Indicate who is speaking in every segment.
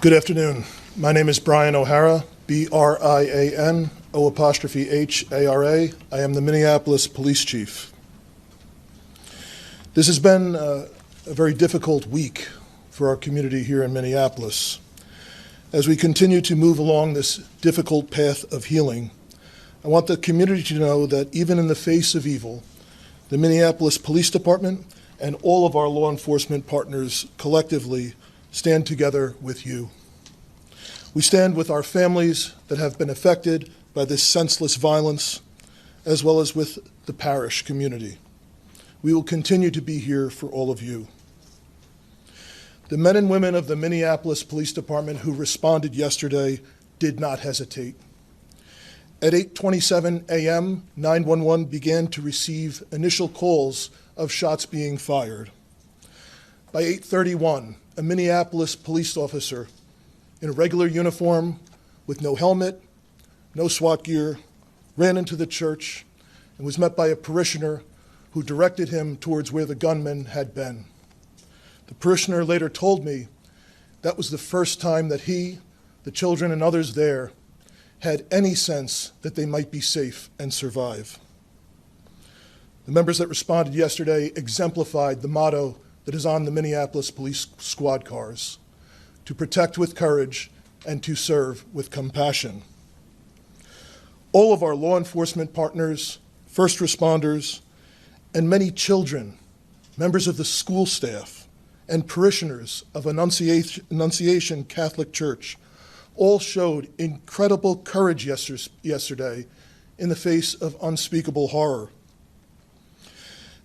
Speaker 1: Good afternoon. My name is Brian O'Hara, B-R-I-A-N, O''H-A-R-A. I am the Minneapolis Police Chief. This has been a very difficult week for our community here in Minneapolis. As we continue to move along this difficult path of healing, I want the community to know that even in the face of evil, the Minneapolis Police Department and all of our law enforcement partners collectively stand together with you. We stand with our families that have been affected by this senseless violence, as well as with the parish community. We will continue to be here for all of you. The men and women of the Minneapolis Police Department who responded yesterday did not hesitate. At 8:27 a.m., 911 began to receive initial calls of shots being fired. By 8:31, a Minneapolis police officer in a regular uniform with no helmet, no SWAT gear, ran into the church and was met by a parishioner who directed him towards where the gunman had been. The parishioner later told me that was the first time that he, the children, and others there had any sense that they might be safe and survive. The members that responded yesterday exemplified the motto that is on the Minneapolis Police Squad cars: to protect with courage and to serve with compassion. All of our law enforcement partners, first responders, and many children, members of the school staff, and parishioners of Annunciation Catholic Church all showed incredible courage yesterday in the face of unspeakable horror.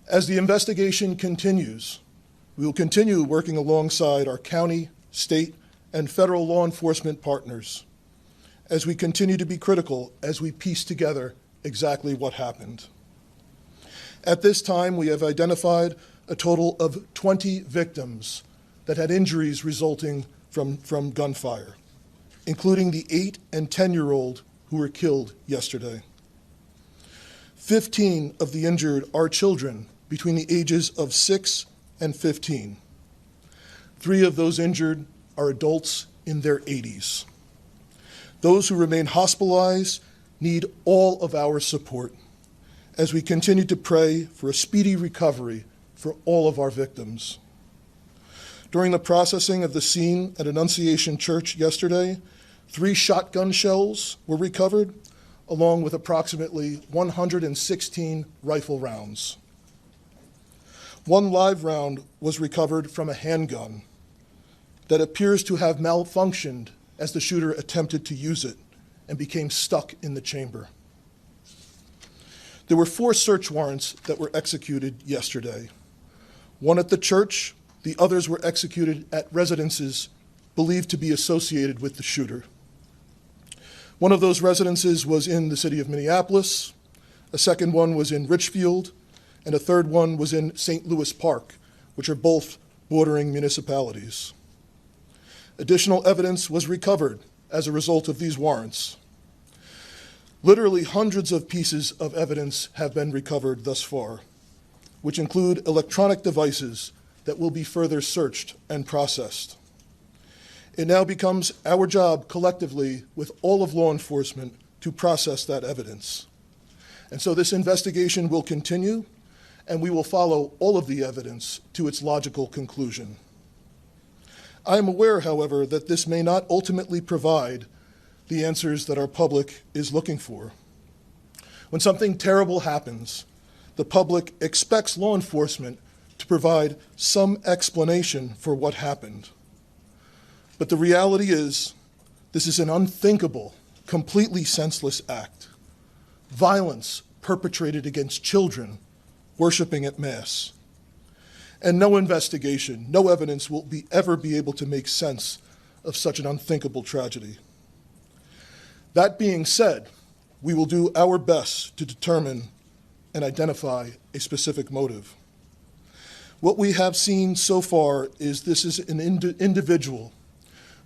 Speaker 1: As the investigation continues, we will continue working alongside our county, state, and federal law enforcement partners as we continue to be critical as we piece together exactly what happened. At this time, we have identified a total of 20 victims that had injuries resulting from gunfire, including the 8- and 10-year-old who were killed yesterday. 15 of the injured are children between the ages of 6 and 15. 3 of those injured are adults in their 80s. Those who remain hospitalized need all of our support as we continue to pray for a speedy recovery for all of our victims. During the processing of the scene at Annunciation Church yesterday, 3 shotgun shells were recovered, along with approximately 116 rifle rounds. 1 live round was recovered from a handgun that appears to have malfunctioned as the shooter attempted to use it and became stuck in the chamber. There were 4 search warrants that were executed yesterday. 1 at the church, the others were executed at residences believed to be associated with the shooter. One of those residences was in the city of Minneapolis, a second one was in Richfield, and a third one was in St. Louis Park, which are both bordering municipalities. Additional evidence was recovered as a result of these warrants. Literally hundreds of pieces of evidence have been recovered thus far, which include electronic devices that will be further searched and processed. It now becomes our job collectively with all of law enforcement to process that evidence. And so this investigation will continue, and we will follow all of the evidence to its logical conclusion. I am aware, however, that this may not ultimately provide the answers that our public is looking for. When something terrible happens, the public expects law enforcement to provide some explanation for what happened. But the reality is, this is an unthinkable, completely senseless act. Violence perpetrated against children worshiping at Mass. And no investigation, no evidence will ever be able to make sense of such an unthinkable tragedy. That being said, we will do our best to determine and identify a specific motive. What we have seen so far is this is an individual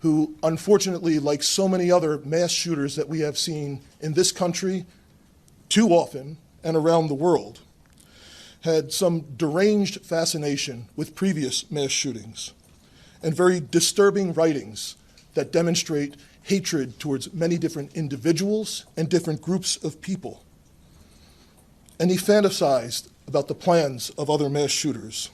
Speaker 1: who, unfortunately, like so many other mass shooters that we have seen in this country too often and around the world, had some deranged fascination with previous mass shootings and very disturbing writings that demonstrate hatred towards many different individuals and different groups of people. And he fantasized about the plans of other mass shooters.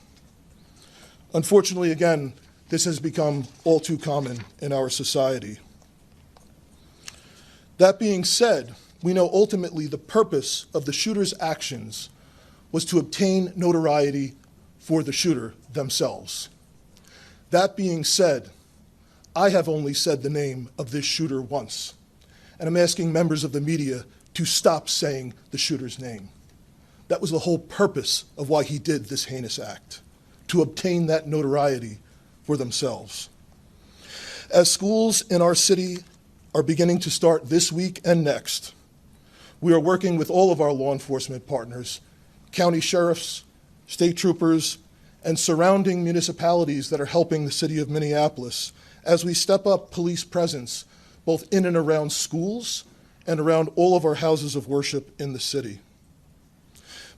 Speaker 1: Unfortunately, again, this has become all too common in our society. That being said, we know ultimately the purpose of the shooter's actions was to obtain notoriety for the shooter themselves. That being said, I have only said the name of this shooter once, and I'm asking members of the media to stop saying the shooter's name. That was the whole purpose of why he did this heinous act, to obtain that notoriety for themselves. As schools in our city are beginning to start this week and next, we are working with all of our law enforcement partners, county sheriffs, state troopers, and surrounding municipalities that are helping the city of Minneapolis as we step up police presence both in and around schools and around all of our houses of worship in the city.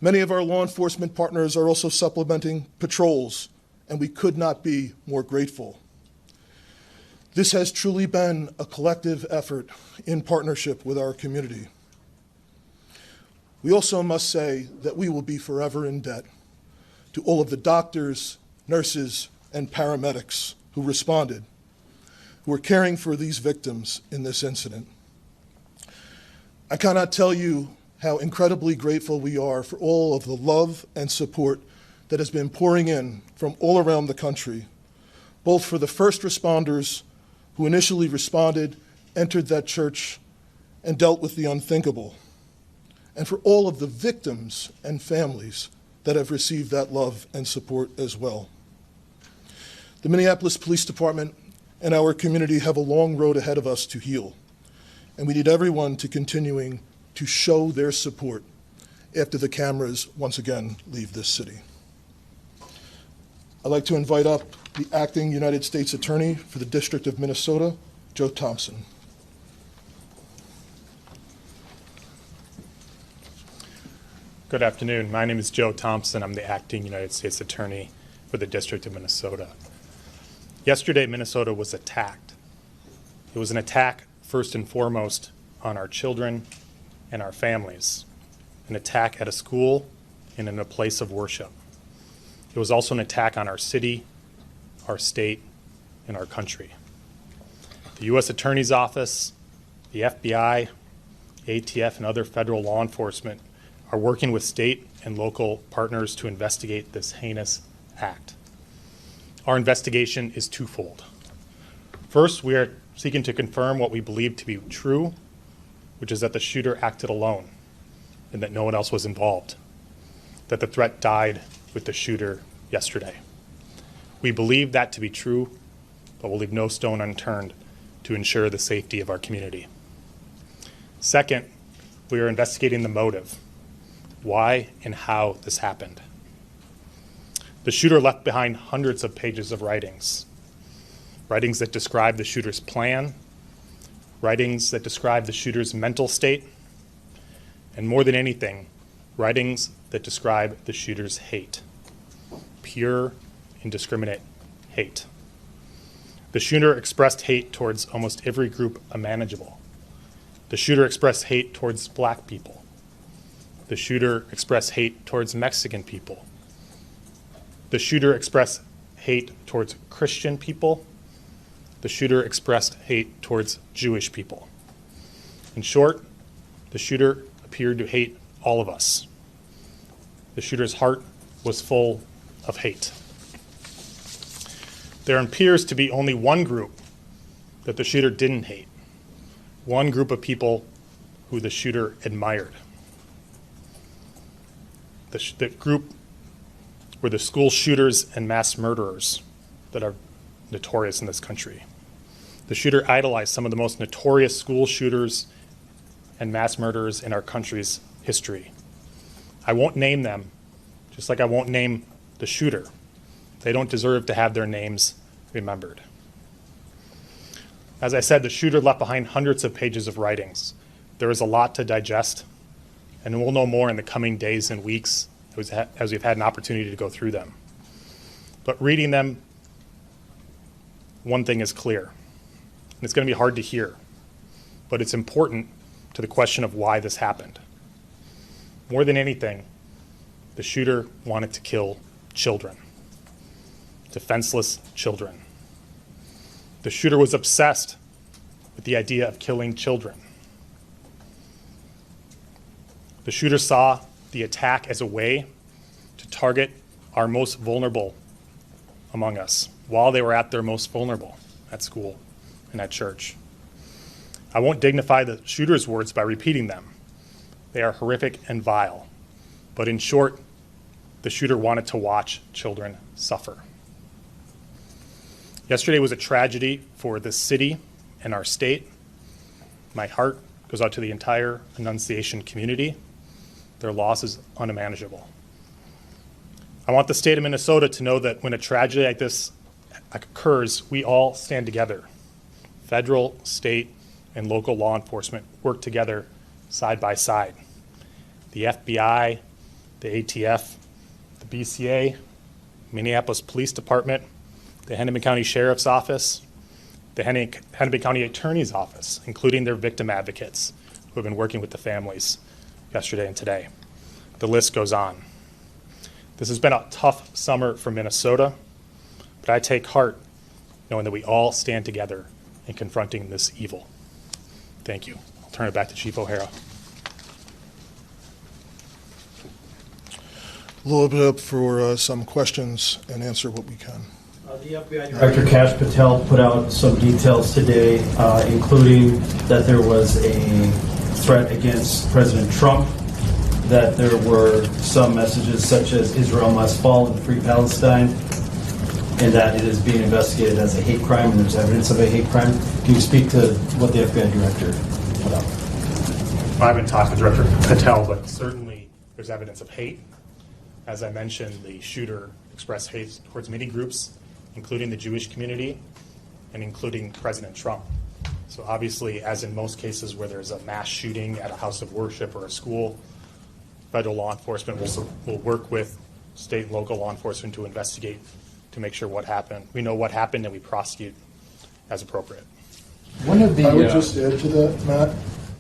Speaker 1: Many of our law enforcement partners are also supplementing patrols, and we could not be more grateful. This has truly been a collective effort in partnership with our community. We also must say that we will be forever in debt to all of the doctors, nurses, and paramedics who responded, who are caring for these victims in this incident. I cannot tell you how incredibly grateful we are for all of the love and support that has been pouring in from all around the country, both for the first responders who initially responded, entered that church, and dealt with the unthinkable, and for all of the victims and families that have received that love and support as well. The Minneapolis Police Department and our community have a long road ahead of us to heal, and we need everyone to continuing to show their support after the cameras once again leave this city. I'd like to invite up the Acting United States Attorney for the District of Minnesota, Joe Thompson.
Speaker 2: Good afternoon. My name is Joe Thompson. I'm the Acting United States Attorney for the District of Minnesota. Yesterday, Minnesota was attacked. It was an attack, first and foremost, on our children and our families, an attack at a school and in a place of worship. It was also an attack on our city, our state, and our country. The U.S. Attorney's Office, the FBI, ATF, and other federal law enforcement are working with state and local partners to investigate this heinous act. Our investigation is twofold. First, we are seeking to confirm what we believe to be true, which is that the shooter acted alone and that no one else was involved, that the threat died with the shooter yesterday. We believe that to be true, but we'll leave no stone unturned to ensure the safety of our community. Second, we are investigating the motive, why and how this happened. The shooter left behind hundreds of pages of writings that describe the shooter's plan, writings that describe the shooter's mental state, and more than anything, writings that describe the shooter's hate, pure, indiscriminate hate. The shooter expressed hate towards almost every group imaginable. The shooter expressed hate towards Black people. The shooter expressed hate towards Mexican people. The shooter expressed hate towards Christian people. The shooter expressed hate towards Jewish people. In short, the shooter appeared to hate all of us. The shooter's heart was full of hate. There appears to be only one group that the shooter didn't hate, one group of people who the shooter admired. The group were the school shooters and mass murderers that are notorious in this country. The shooter idolized some of the most notorious school shooters and mass murderers in our country's history. I won't name them, just like I won't name the shooter. They don't deserve to have their names remembered. As I said, the shooter left behind hundreds of pages of writings. There is a lot to digest, and we'll know more in the coming days and weeks as we've had an opportunity to go through them. But reading them, one thing is clear. and it's going to be hard to hear, but it's important to the question of why this happened. More than anything, the shooter wanted to kill children, defenseless children. The shooter was obsessed with the idea of killing children. The shooter saw the attack as a way to target our most vulnerable among us while they were at their most vulnerable at school and at church. I won't dignify the shooter's words by repeating them. They are horrific and vile. But in short, the shooter wanted to watch children suffer. Yesterday was a tragedy for the city and our state. My heart goes out to the entire Annunciation community. Their loss is unimaginable. I want the state of Minnesota to know that when a tragedy like this occurs, we all stand together. Federal, state, and local law enforcement work together side by side. The FBI, the ATF, the BCA, Minneapolis Police Department, the Hennepin County Sheriff's Office, the Hennepin County Attorney's Office, including their victim advocates who have been working with the families yesterday and today. The list goes on. This has been a tough summer for Minnesota, but I take heart knowing that we all stand together in confronting this evil. Thank you. I'll turn it back to Chief O'Hara.
Speaker 1: We'll open it up for some questions and answer what we can.
Speaker 3: The FBI Director Kash Patel put out some details today, including that there was a threat against President Trump, that there were some messages such as Israel must fall and free Palestine, and that it is being investigated as a hate crime and there's evidence of a hate crime. Can you speak to what the FBI Director put out?
Speaker 2: I haven't talked to Director Patel, but certainly there's evidence of hate. As I mentioned, the shooter expressed hate towards many groups, including the Jewish community and including President Trump. So obviously, as in most cases where there's a mass shooting at a house of worship or a school, federal law enforcement will work with state and local law enforcement to investigate to make sure what happened. We know what happened and we prosecute as appropriate.
Speaker 1: I would just add to that,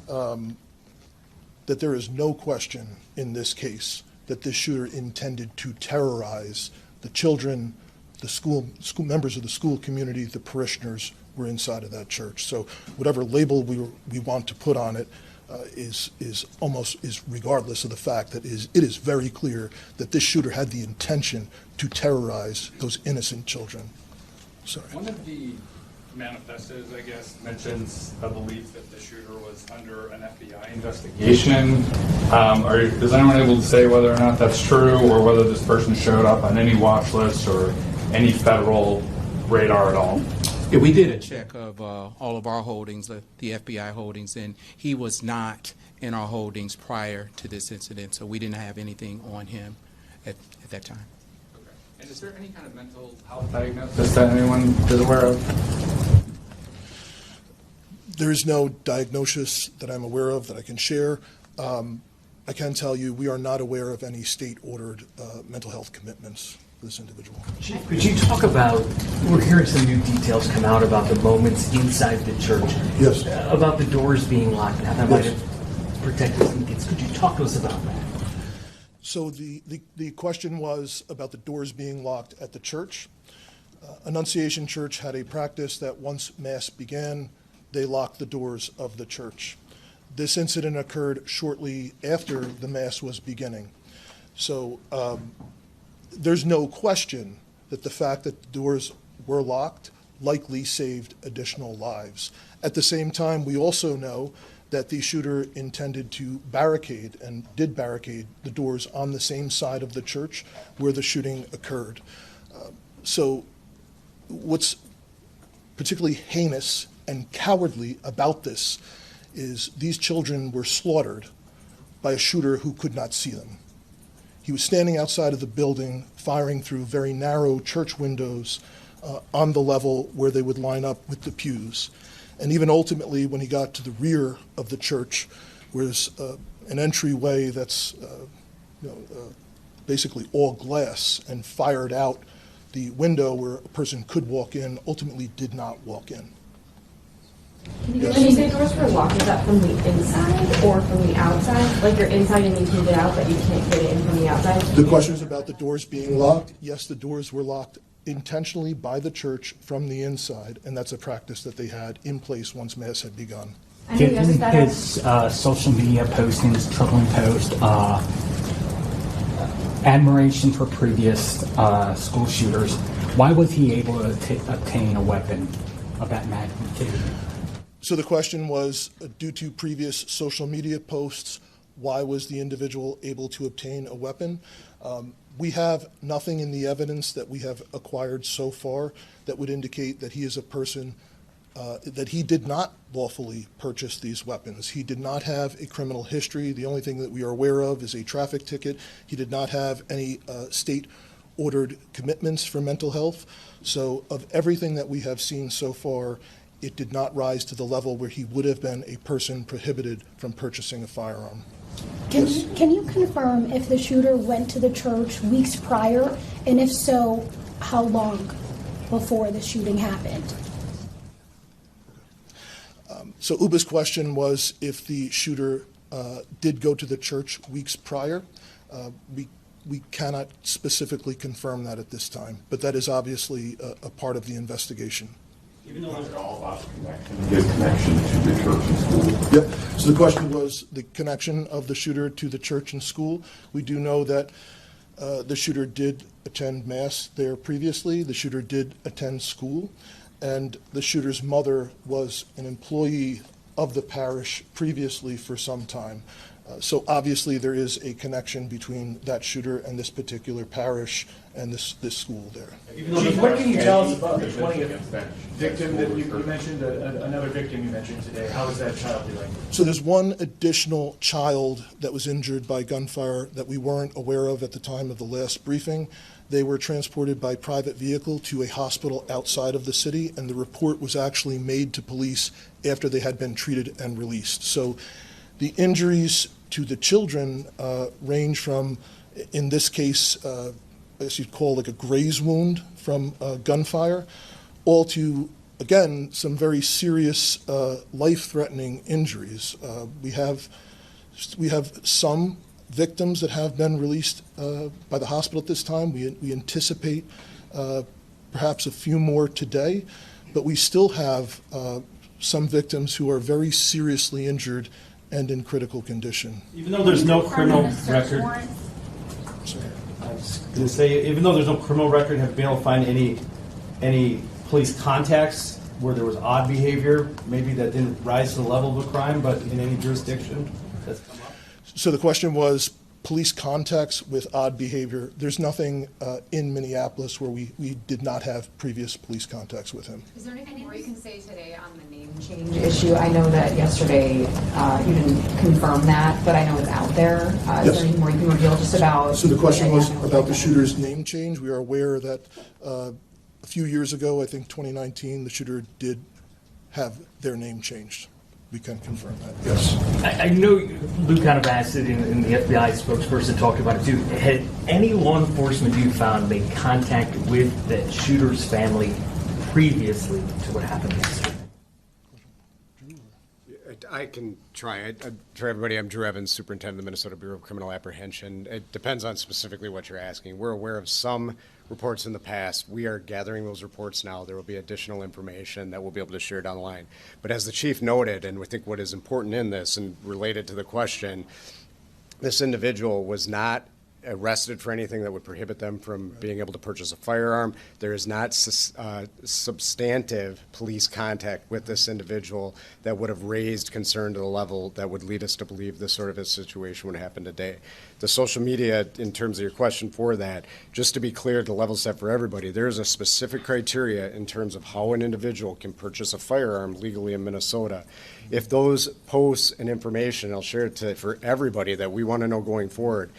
Speaker 1: Matt, that there is no question in this case that this shooter intended to terrorize the children, the school members of the school community, the parishioners were inside of that church. So whatever label we want to put on it is regardless of the fact that it is very clear that this shooter had the intention to terrorize those innocent children. Sorry.
Speaker 4: One of the manifestos, I guess, mentions a belief that the shooter was under an FBI investigation. Is anyone able to say whether or not that's true, or whether this person showed up on any watch list or any federal radar at all?
Speaker 5: Yeah, we did a check of all of our holdings, the FBI holdings, and he was not in our holdings prior to this incident, so we didn't have anything on him at that time.
Speaker 4: Okay. And is there any kind of mental health diagnosis that anyone is aware of?
Speaker 1: There is no diagnosis that I'm aware of that I can share. I can tell you we are not aware of any state-ordered mental health commitments for this individual.
Speaker 6: Chief, could you talk about, we're hearing some new details come out about the moments inside the church.
Speaker 1: Yes.
Speaker 6: About the doors being locked and how that might have protected some kids. Could you talk to us about that?
Speaker 1: So the question was about the doors being locked at the church. Annunciation Church had a practice that once Mass began, they locked the doors of the church. This incident occurred shortly after the Mass was beginning. So there's no question that the fact that the doors were locked likely saved additional lives. At the same time, we also know that the shooter intended to barricade and did barricade the doors on the same side of the church where the shooting occurred. So what's particularly heinous and cowardly about this is these children were slaughtered by a shooter who could not see them. He was standing outside of the building, firing through very narrow church windows on the level where they would line up with the pews. And even ultimately, when he got to the rear of the church, was an entryway that's basically all glass, and fired out the window where a person could walk in, ultimately did not walk in.
Speaker 7: When you say doors were locked, is that from the inside or from the outside? Like you're inside and you can get out, but you can't get in from the outside?
Speaker 1: The question is about the doors being locked. Yes, the doors were locked intentionally by the church from the inside, and that's a practice that they had in place once Mass had begun.
Speaker 8: Given his social media postings, troubling post, admiration for previous school shooters, why was he able to obtain a weapon of that magnitude?
Speaker 1: So the question was, due to previous social media posts, why was the individual able to obtain a weapon? We have nothing in the evidence that we have acquired so far that would indicate that he is a person that he did not lawfully purchase these weapons. He did not have a criminal history. The only thing that we are aware of is a traffic ticket. He did not have any state-ordered commitments for mental health. So of everything that we have seen so far, it did not rise to the level where he would have been a person prohibited from purchasing a firearm.
Speaker 9: Can you confirm if the shooter went to the church weeks prior, and if so, how long before the shooting happened?
Speaker 1: So Uba's question was if the shooter did go to the church weeks prior. We cannot specifically confirm that at this time, but that is obviously a part of the investigation.
Speaker 10: Even though they're all about his connection to the church and school.
Speaker 1: Yep. So the question was the connection of the shooter to the church and school. We do know that the shooter did attend Mass there previously. The shooter did attend school. And the shooter's mother was an employee of the parish previously for some time. So obviously there is a connection between that shooter and this particular parish and this school there.
Speaker 6: Chief, what can you tell us about the 20th victim that you mentioned, another victim you mentioned today? How is that child doing?
Speaker 1: So there's one additional child that was injured by gunfire that we weren't aware of at the time of the last briefing. They were transported by private vehicle to a hospital outside of the city, and the report was actually made to police after they had been treated and released. So the injuries to the children range from, in this case, I guess you'd call like a graze wound from gunfire, all to, again, some very serious life-threatening injuries. We have some victims that have been released by the hospital at this time. We anticipate perhaps a few more today, but we still have some victims who are very seriously injured and in critical condition.
Speaker 3: Even though there's no criminal record,
Speaker 1: Sorry.
Speaker 3: I was going to say, even though there's no criminal record, have you been able to find any police contacts where there was odd behavior, maybe that didn't rise to the level of a crime, but in any jurisdiction that's come up?
Speaker 1: So the question was police contacts with odd behavior. There's nothing in Minneapolis where we did not have previous police contacts with him.
Speaker 7: Is there anything more you can say today on the name change issue? I know that yesterday you didn't confirm that, but I know it's out there. Is
Speaker 1: Yes.
Speaker 7: there anything more you can reveal just about?
Speaker 1: So the question was about the shooter's name change. We are aware that a few years ago, I think 2019, the shooter did have their name changed. We can confirm that, yes.
Speaker 6: I know Luke kind of asked it, and the FBI spokesperson talked about it too. Had any law enforcement you found made contact with the shooter's family previously to what happened yesterday?
Speaker 11: I can try. For everybody, I'm Drew Evans, Superintendent of the Minnesota Bureau of Criminal Apprehension. It depends on specifically what you're asking. We're aware of some reports in the past. We are gathering those reports now. There will be additional information that we'll be able to share down the line. But as the chief noted, and we think what is important in this and related to the question, this individual was not arrested for anything that would prohibit them from being able to purchase a firearm. There is not substantive police contact with this individual that would have raised concern to the level that would lead us to believe this sort of a situation would happen today. The social media, in terms of your question for that, just to be clear, to level set for everybody, there is a specific criteria in terms of how an individual can purchase a firearm legally in Minnesota. If those posts and information, I'll share it for everybody that we want to know going forward,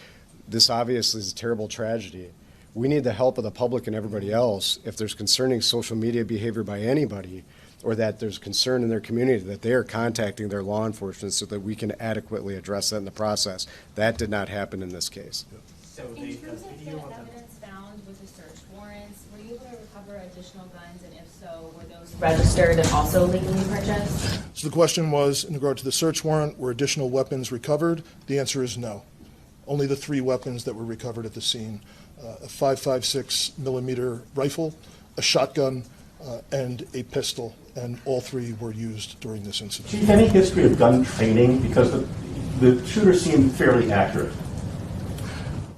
Speaker 11: this obviously is a terrible tragedy. We need the help of the public and everybody else. If there's concerning social media behavior by anybody, or that there's concern in their community, that they are contacting their law enforcement so that we can adequately address that in the process. That did not happen in this case.
Speaker 12: In terms of the evidence found with the search warrants, were you able to recover additional guns, and if so, were those
Speaker 7: registered and also legally purchased?
Speaker 1: So the question was, in regard to the search warrant, were additional weapons recovered? The answer is no. Only the 3 weapons that were recovered at the scene, a 5.56 millimeter rifle, a shotgun, and a pistol, and all 3 were used during this incident.
Speaker 12: Chief, any history of gun training? Because the shooter seemed fairly accurate.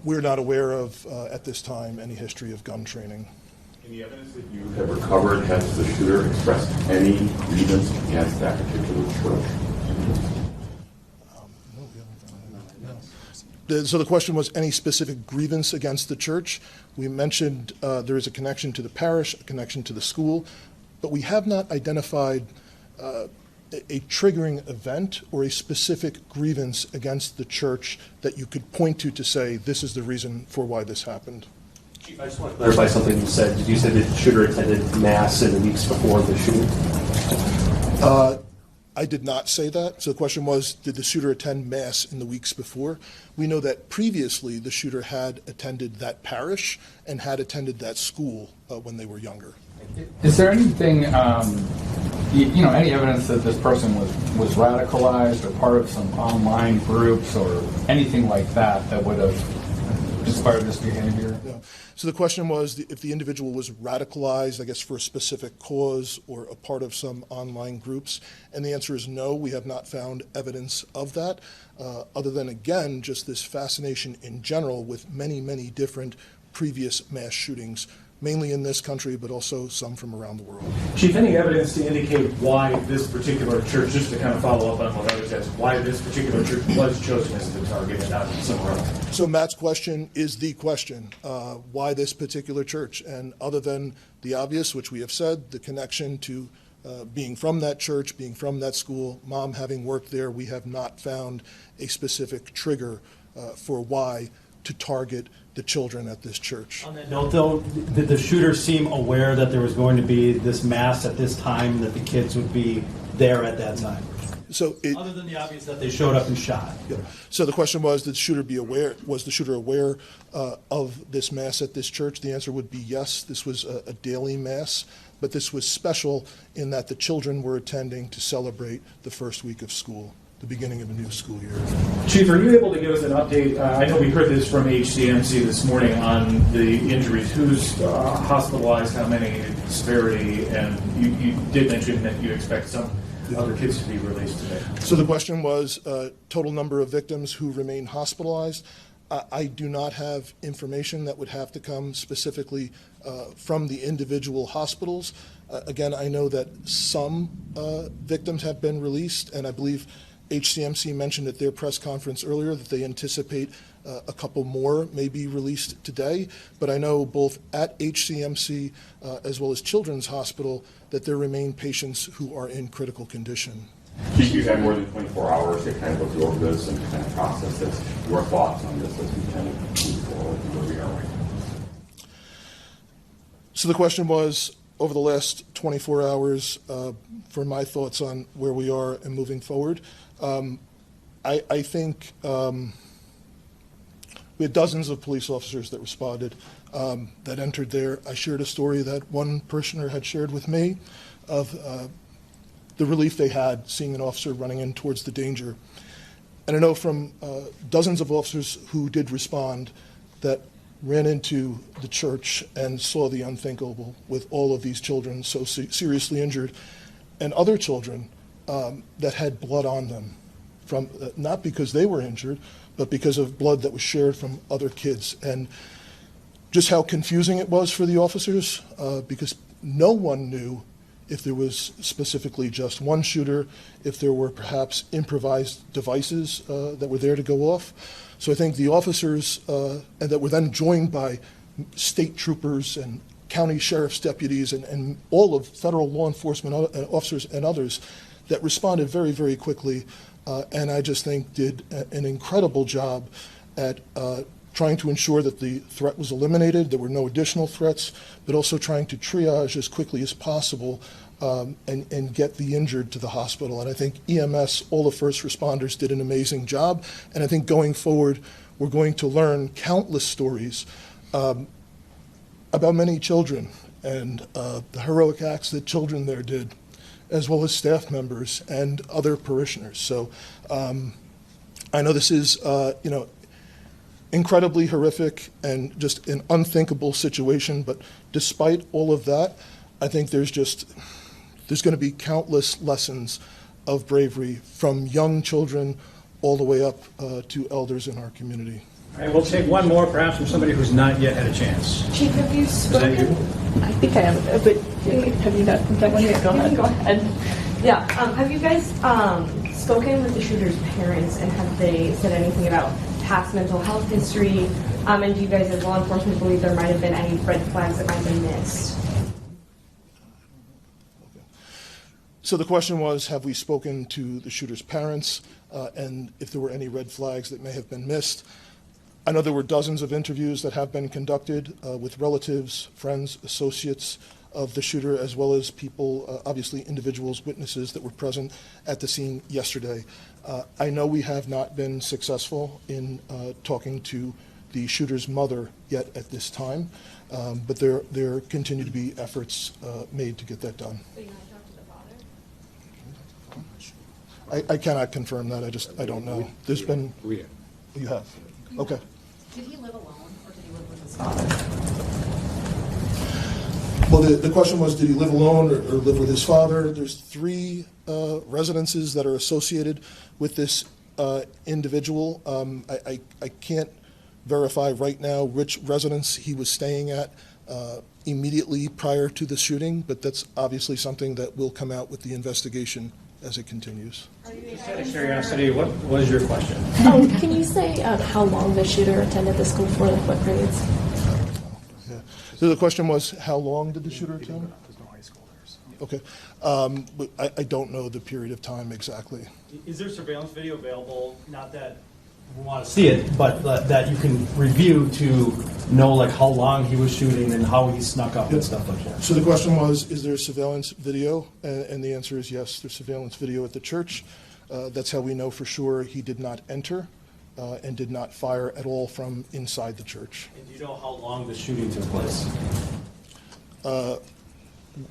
Speaker 1: We're not aware of, at this time, any history of gun training.
Speaker 10: In the evidence that you have recovered, has the shooter expressed any grievance against that particular church?
Speaker 1: So the question was any specific grievance against the church. We mentioned there is a connection to the parish, a connection to the school, but we have not identified a triggering event or a specific grievance against the church that you could point to say this is the reason for why this happened.
Speaker 13: Chief, I just want to clarify something you said. Did you say the shooter attended Mass in the weeks before the shooting?
Speaker 1: I did not say that. So the question was, did the shooter attend Mass in the weeks before? We know that previously the shooter had attended that parish and had attended that school when they were younger.
Speaker 4: Is there anything, any evidence that this person was radicalized or part of some online groups or anything like that would have inspired this behavior?
Speaker 1: Yeah. So the question was if the individual was radicalized, I guess, for a specific cause or a part of some online groups. And the answer is no, we have not found evidence of that, other than, again, just this fascination in general with many, many different previous mass shootings, mainly in this country, but also some from around the world.
Speaker 12: Chief, any evidence to indicate why this particular church, just to kind of follow up on what others asked, why this particular church was chosen as the target and not somewhere else?
Speaker 1: So Matt's question is the question, why this particular church? And other than the obvious, which we have said, the connection to being from that church, being from that school, mom having worked there, we have not found a specific trigger for why to target the children at this church.
Speaker 3: On that note, though, did the shooter seem aware that there was going to be this mass at this time, that the kids would be there at that time?
Speaker 1: So
Speaker 3: other than the obvious that they showed up and shot.
Speaker 1: Yeah. So the question was, did the shooter be aware? Was the shooter aware of this mass at this church? The answer would be yes. This was a daily mass, but this was special in that the children were attending to celebrate the first week of school, the beginning of a new school year.
Speaker 12: Chief, are you able to give us an update? I know we heard this from HCMC this morning on the injuries. Who's hospitalized, how many, severity, and you did mention that you expect some other kids to be released today.
Speaker 1: So the question was total number of victims who remain hospitalized. I do not have information that would have to come specifically from the individual hospitals. Again, I know that some victims have been released, and I believe HCMC mentioned at their press conference earlier that they anticipate a couple more may be released today. But I know both at HCMC as well as Children's Hospital that there remain patients who are in critical condition.
Speaker 10: Chief, you've had more than 24 hours to kind of go through this and kind of process this. Your thoughts on this as we kind of move forward and where we are right now?
Speaker 1: So the question was, over the last 24 hours, for my thoughts on where we are and moving forward. I think we had dozens of police officers that responded, that entered there. I shared a story that one parishioner had shared with me of the relief they had seeing an officer running in towards the danger. And I know from dozens of officers who did respond that ran into the church and saw the unthinkable with all of these children so seriously injured, and other children that had blood on them, from not because they were injured, but because of blood that was shared from other kids. And just how confusing it was for the officers, because no one knew if there was specifically just one shooter, if there were perhaps improvised devices that were there to go off. So I think the officers, and that were then joined by state troopers and county sheriff's deputies and all of federal law enforcement officers and others that responded very, very quickly, and I just think did an incredible job at trying to ensure that the threat was eliminated, there were no additional threats, but also trying to triage as quickly as possible and get the injured to the hospital. And I think EMS, all the first responders, did an amazing job. And I think going forward, we're going to learn countless stories about many children and the heroic acts that children there did, as well as staff members and other parishioners. So I know this is, incredibly horrific and just an unthinkable situation, but despite all of that, I think there's going to be countless lessons of bravery from young children all the way up to elders in our community.
Speaker 14: All right, we'll take one more, perhaps from somebody who's not yet had a chance.
Speaker 15: Chief, have you spoken?
Speaker 14: Is that you?
Speaker 15: I think I have, but have you not done one yet? Go ahead. Go ahead. Yeah. Have you guys spoken with the shooter's parents, and have they said anything about past mental health history? And do you guys, as law enforcement, believe there might have been any red flags that might have been missed?
Speaker 1: So the question was, have we spoken to the shooter's parents, and if there were any red flags that may have been missed? I know there were dozens of interviews that have been conducted with relatives, friends, associates of the shooter, as well as people, obviously individuals, witnesses that were present at the scene yesterday. I know we have not been successful in talking to the shooter's mother yet at this time, but there continue to be efforts made to get that done.
Speaker 15: So you not talked to the father?
Speaker 1: I cannot confirm that. I don't know. There's been. You have. Okay.
Speaker 7: Did he live alone, or did he live with his father?
Speaker 1: Well, the question was, did he live alone or live with his father? There's 3 residences that are associated with this individual. I can't verify right now which residence he was staying at immediately prior to the shooting, but that's obviously something that will come out with the investigation as it continues.
Speaker 14: Just out of curiosity, what was your question?
Speaker 15: Can you say how long the shooter attended the school for, like what grades?
Speaker 1: Yeah. So the question was, how long did the shooter attend?
Speaker 12: There's no high school there. So.
Speaker 1: Okay. But I don't know the period of time exactly.
Speaker 14: Is there surveillance video available? Not that we want to see it, but that you can review to know like how long he was shooting and how he snuck up and stuff like that.
Speaker 1: So the question was, is there surveillance video? And the answer is yes, there's surveillance video at the church. That's how we know for sure he did not enter and did not fire at all from inside the church.
Speaker 14: And do you know how long the shooting took place?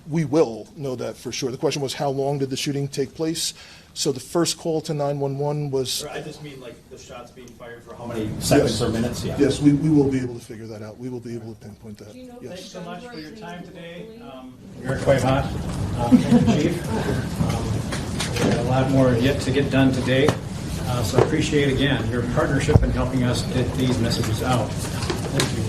Speaker 1: We will know that for sure. The question was, how long did the shooting take place? So the first call to 911 was...
Speaker 14: I just mean like the shots being fired for how many seconds or minutes? Yeah.
Speaker 1: Yes, we will be able to figure that out. We will be able to pinpoint that.
Speaker 14: Thanks
Speaker 1: Yes.
Speaker 14: so much for your time today. You're quite hot. Thank you, Chief. We got a lot more yet to get done today. So I appreciate, again, your partnership in helping us get these messages out. Thank you.